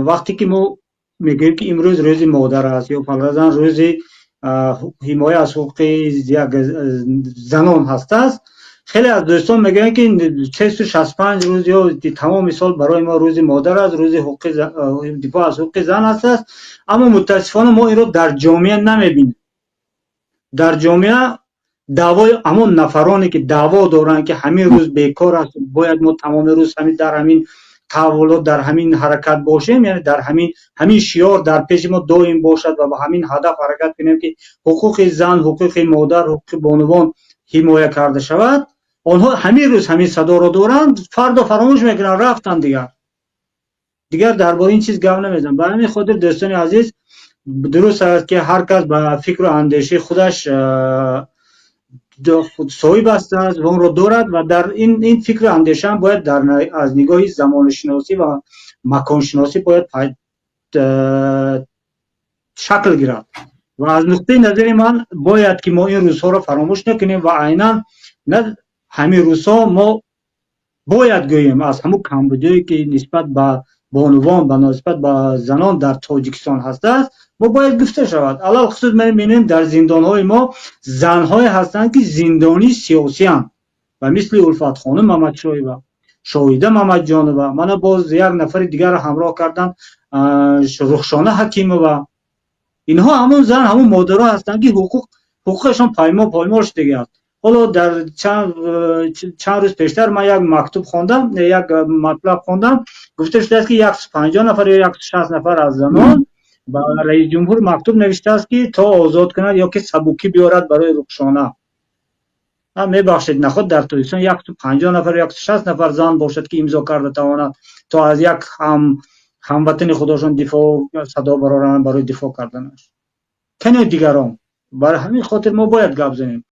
وقتی که ما میگیم که امروز روز مادر است یا فرضاً روز حمایت از حقوق یک زنان هست است، خیلی از دوستان میگن که 365 روز یا تمام سال برای ما روز مادر است، روز دفاع از حقوق زن است. اما متاسفانه ما این رو در جامعه نمیبینیم. در جامعه دعوای همون نفرانی که دعوا دارن که همین روز بیکار است، باید ما تمام روز همین در همین تحولات در همین حرکت باشیم، یعنی در همین شعار در پیش ما دائم باشد و با همین هدف حرکت کنیم که حقوق زن، حقوق مادر، حقوق بانوان حمایت کرده شود. آنها همین روز همین صدا را دارند، فردا فراموش میکنن، رفتن دیگر درباره این چیز گپ نمیزنن. برای همین خاطر دوستان عزیز، درست است که هر کس با فکر و اندیشه خودش صاحب است و اون رو دارد و در این فکر و اندیشه هم باید از نگاه زمان شناسی و مکان شناسی باید شکل گیرد و از نقطه نظر من باید که ما این روزها رو فراموش نکنیم و عیناً نه همین روزها ما باید گوییم از همون کمبودی که نسبت به بانوان و نسبت به زنان در تاجیکستان هست است، ما باید گفته شود. علال خصوص ما می‌بینیم در زندان‌های ما زن‌های هستند که زندانی سیاسی هستند و مثل الفت خانم محمدشاهی‌وا، شاهیده محمدجانова، من باز یک نفر دیگر همراه کردن رخشانه حکیمova. اینها همون زن همون مادرها هستند که حقوقشان پایمال شده است. حالا در چند روز پیشتر من یک مکتوب خواندم، یک مطلب خواندم، گفته شده است که 150 نفر یا 160 نفر از زنان با رئیس جمهور مکتوب نوشته است که تا آزاد کند یا که سبوکی بیارد برای رخشانه. میبخشید نخود در تاجیکستان 150 نفر یا 160 نفر زن باشد که امضا کرده تواند تا از یک هموطن خودشان دفاع صدا برارن برای دفاع کردنش. کنه دیگران. برای همین خاطر ما باید گپ بزنیم.